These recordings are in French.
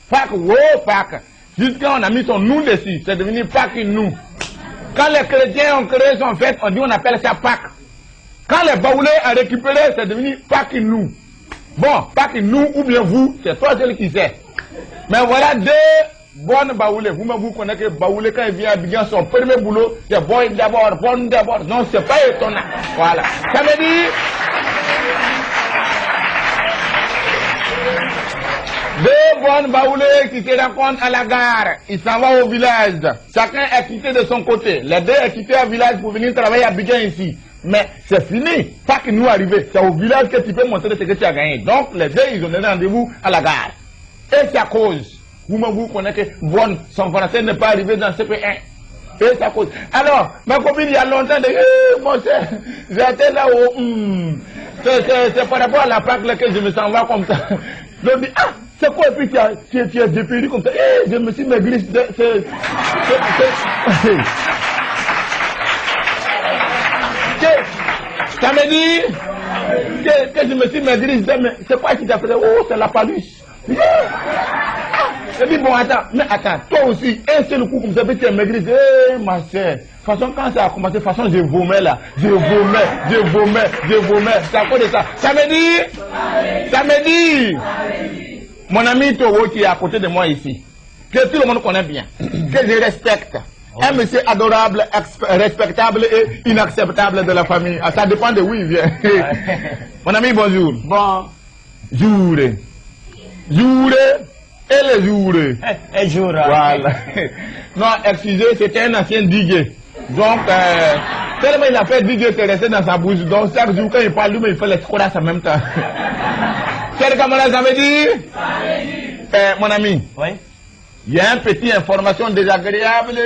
Pâques, wow, Pâques. Jusqu'à on a mis son nous dessus, c'est devenu Pâques nous. Quand les chrétiens ont créé son fête, on dit on appelle ça Pâques. Quand les Baoulés ont récupéré, c'est devenu Pâques nous. Bon, Pâques nous ou bien vous, c'est toi celui qui sait. Mais voilà deux bonnes Baoulés. Vous-même vous connaissez que Baoulé quand il vient à Abidjan, son premier boulot, c'est boy d'abord, bonne d'abord. Non, c'est pas étonnant. Voilà. Ça veut dire... Deux bonnes Baoulés qui se rencontrent à la gare. Ils s'en vont au village. Chacun est quitté de son côté. Les deux est quitté au village pour venir travailler à Abidjan ici. Mais c'est fini. Pas que nous arrivons. C'est au village que tu peux montrer ce que tu as gagné. Donc les deux, ils ont donné rendez-vous à la gare. Et c'est à cause. Vous-même vous connaissez que Bonne, son français n'est pas arrivé dans CP1. Et c'est à cause. Alors, ma copine, il y a longtemps, j'étais là où... C'est par rapport à la Pâque que je me sens là comme ça. Je me dis, ah, c'est quoi? Et puis tu es dépéri comme ça. Je me suis maigri. Ça me dit que je me suis maigri. C'est quoi qui t'a fait? Oh, c'est la paluche. Je dis, bon, attends, toi aussi, un seul coup comme ça, tu es maigri. Eh, ma soeur. De toute façon, quand ça a commencé, de toute façon, je vomais là. Je vomais. C'est à cause de ça. Ça me dit. Mon ami Toro qui est à côté de moi ici, que tout le monde connaît bien, que je respecte. Un monsieur adorable, respectable et inacceptable de la famille. Ça dépend de où il vient. Mon ami, bonjour. Bon. Jouré. Et les jourés. Et jour. Voilà. Non, excusez, c'était un ancien diguet. Donc, tellement il a fait diguer, c'est resté dans sa bouche. Donc, chaque jour, quand il parle, lui, il fait les scolaires en même temps. Quel camarade, ça veut dire? Mon ami. Oui. Il y a une petite information désagréable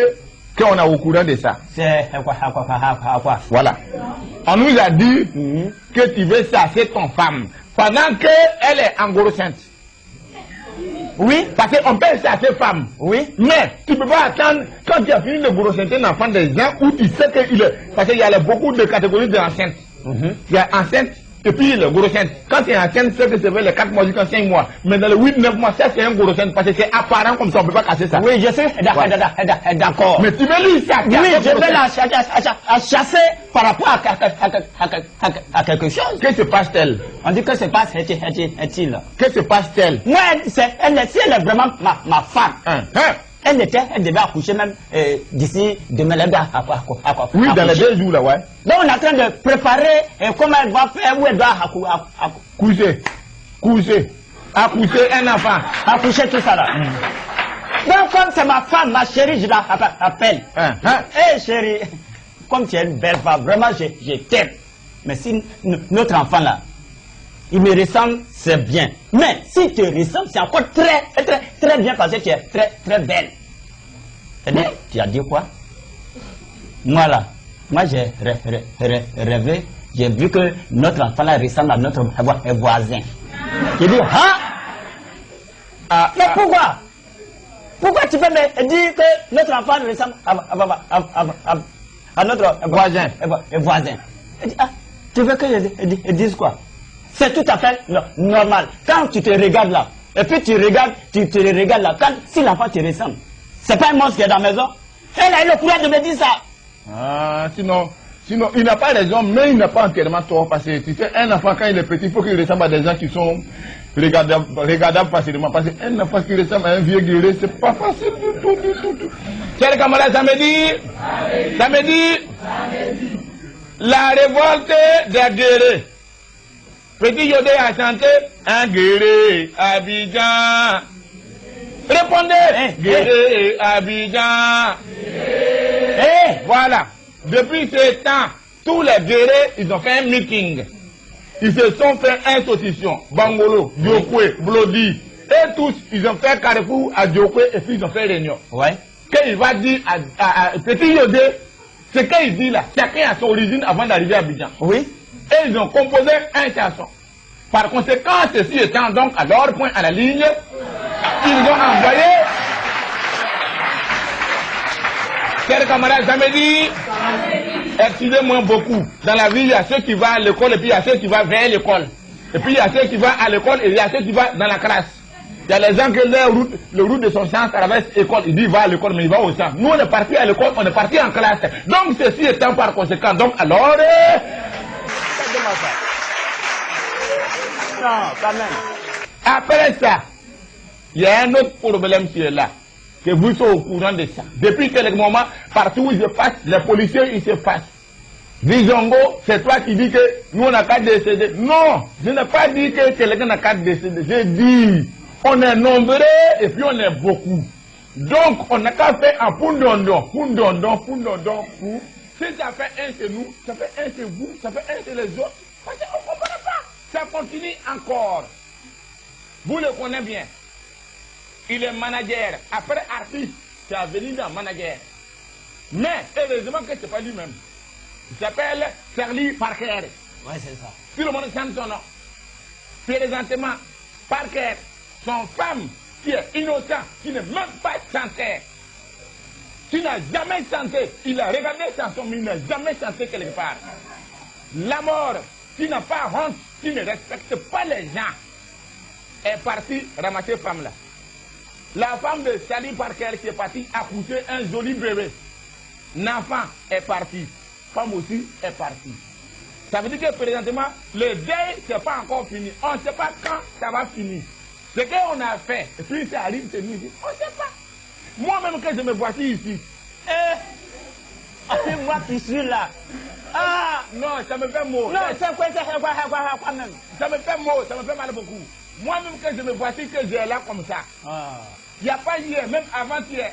qu'on a au courant de ça. C'est quoi? Voilà. On nous a dit que tu veux chasser ton femme pendant qu'elle est enceinte. Oui, parce qu'on peut chasser femme. Oui. Mais tu ne peux pas attendre quand tu as fini de grossenter un enfant des gens où tu sais qu'il est. Parce qu'il y a beaucoup de catégories d'enceintes. Il y a enceinte. Et puis le gros scène, quand tu es enceinte, c'est que c'est vers les 4 mois jusqu'à 5 mois. Mais dans les 8-9 mois, ça c'est un gros scène parce que c'est apparent comme ça, on ne peut pas casser ça. Oui, je sais, d'accord. Mais tu veux lui chasser. Oui, je vais la chasser par rapport à quelque chose. Que se passe-t-elle? On dit que se passe, est-il? Que se passe-t-elle? Moi, si elle est vraiment ma femme. Elle devait accoucher même d'ici demain. Oui, dans les 2 jours là, ouais. Donc on est en train de préparer comment elle va faire, où elle doit accoucher un enfant. Accoucher tout ça là. Donc comme c'est ma femme, ma chérie, je l'appelle. Hé chérie, comme tu es une belle femme, vraiment je t'aime. Mais si notre enfant là, il me ressemble, c'est bien. Mais si tu ressembles, c'est encore très bien parce que tu es très belle. Tu as dit quoi? Moi là, j'ai rêvé, j'ai vu que notre enfant là ressemble à notre voisin. J'ai dit, mais pourquoi? Pourquoi tu peux me dire que notre enfant ressemble à notre voisin? Elle dit, tu veux que je dise quoi? C'est tout à fait normal. Quand tu te regardes là, et puis tu te regardes là, si l'enfant te ressemble, c'est pas un monstre qui est dans la maison. Elle a eu le courage de me dire ça. Sinon, il n'a pas raison, mais il n'a pas entièrement tort. Parce que tu sais, un enfant, quand il est petit, il faut qu'il ressemble à des gens qui sont regardables facilement. Parce qu'un enfant qui ressemble à un vieux guerrier, c'est pas facile du tout. Chers camarades, ça me dit, la révolte des guerriers. Petit Yodé a chanté un guerrier Abidjan. Répondez, guerrier Abidjan. Voilà. Depuis ce temps, tous les guerriers, ils ont fait un meeting. Ils se sont fait une saucisson. Bangolo, Diokwe, Blodi. Et tous, ils ont fait carrefour à Diokwe et puis ils ont fait réunion. Ouais. Qu'il va dire à Petit Yodé, ce qu'il dit là, chacun a son origine avant d'arriver à Abidjan. Oui. Et ils ont composé un chanson. Par conséquent, ceci étant donc à leur point à la ligne, ils ont envoyé. Chers camarades, ça me dit, excusez-moi beaucoup. Dans la vie, il y a ceux qui vont à l'école et puis il y a ceux qui vont vers l'école. Et puis il y a ceux qui vont à l'école et il y a ceux qui vont dans la classe. Il y a les gens que le route de son champ traverse l'école. Il dit, il va à l'école, mais il va au champ. Nous, on est parti à l'école, on est parti en classe. Donc, ceci étant par conséquent. Donc, alors... Non, quand même. Après ça, il y a un autre problème qui est là. Que vous soyez au courant de ça. Depuis quelques moments, partout où je passe, les policiers, ils se passent. Disongo, c'est toi qui dis que nous, on n'a qu'à décéder. Non, je n'ai pas dit que quelqu'un n'a qu'à décéder. J'ai dit, on est nombreux et puis on est beaucoup. Donc, on n'a qu'à faire un poundondon. Si ça fait un chez nous, ça fait un chez vous, ça fait un chez les autres. Parce qu'on ne comprend pas. Ça continue encore. Vous le connaissez bien. Il est manager. Après artiste, c'est venu dans manager. Mais, heureusement que ce n'est pas lui-même. Il s'appelle Charlie Parker. Ouais, c'est ça. Tout le monde sait son nom. Présentement, Parker, son femme, qui est innocent, qui n'est même pas chanté, qui n'a jamais chanté, il a regardé chanson, mais il n'a jamais chanté quelque part. La mort, qui n'a pas honte, qui ne respecte pas les gens, est partie ramasser femme là. La femme de Charlie Parker qui est partie accoucher un joli bébé. L'enfant est parti. Femme aussi est partie. Ça veut dire que présentement, le deuil, ce n'est pas encore fini. On ne sait pas quand ça va finir. Ce qu'on a fait, et puis ça arrive chez nous ici, on ne sait pas. Moi-même, que je me voici ici. C'est moi qui suis là. Ah, non, ça me fait mot. Non, c'est quoi même. Ça me fait mot, ça me fait mal beaucoup. Moi-même, que je me voici, que j'ai là comme ça. Il n'y a pas hier, même avant-hier.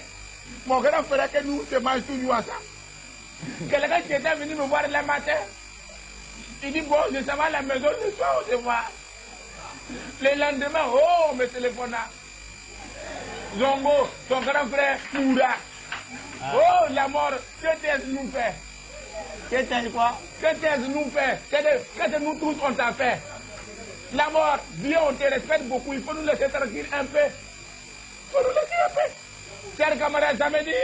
Mon grand frère que nous, se mange toujours ensemble. Quelqu'un qui était venu me voir le matin, il dit, bon, je s'en vais à la maison, le soir, je vois. Le lendemain, oh, me téléphona. Zongo, ton grand frère, Moura. Oh, la mort, que t'es nous fait? Que t'es quoi? Que t'es nous fait? Que nous tous on t'a fait? La mort, Dieu, on te respecte beaucoup, il faut nous laisser tranquille un peu. Il faut nous laisser un peu. Chers camarades, samedi.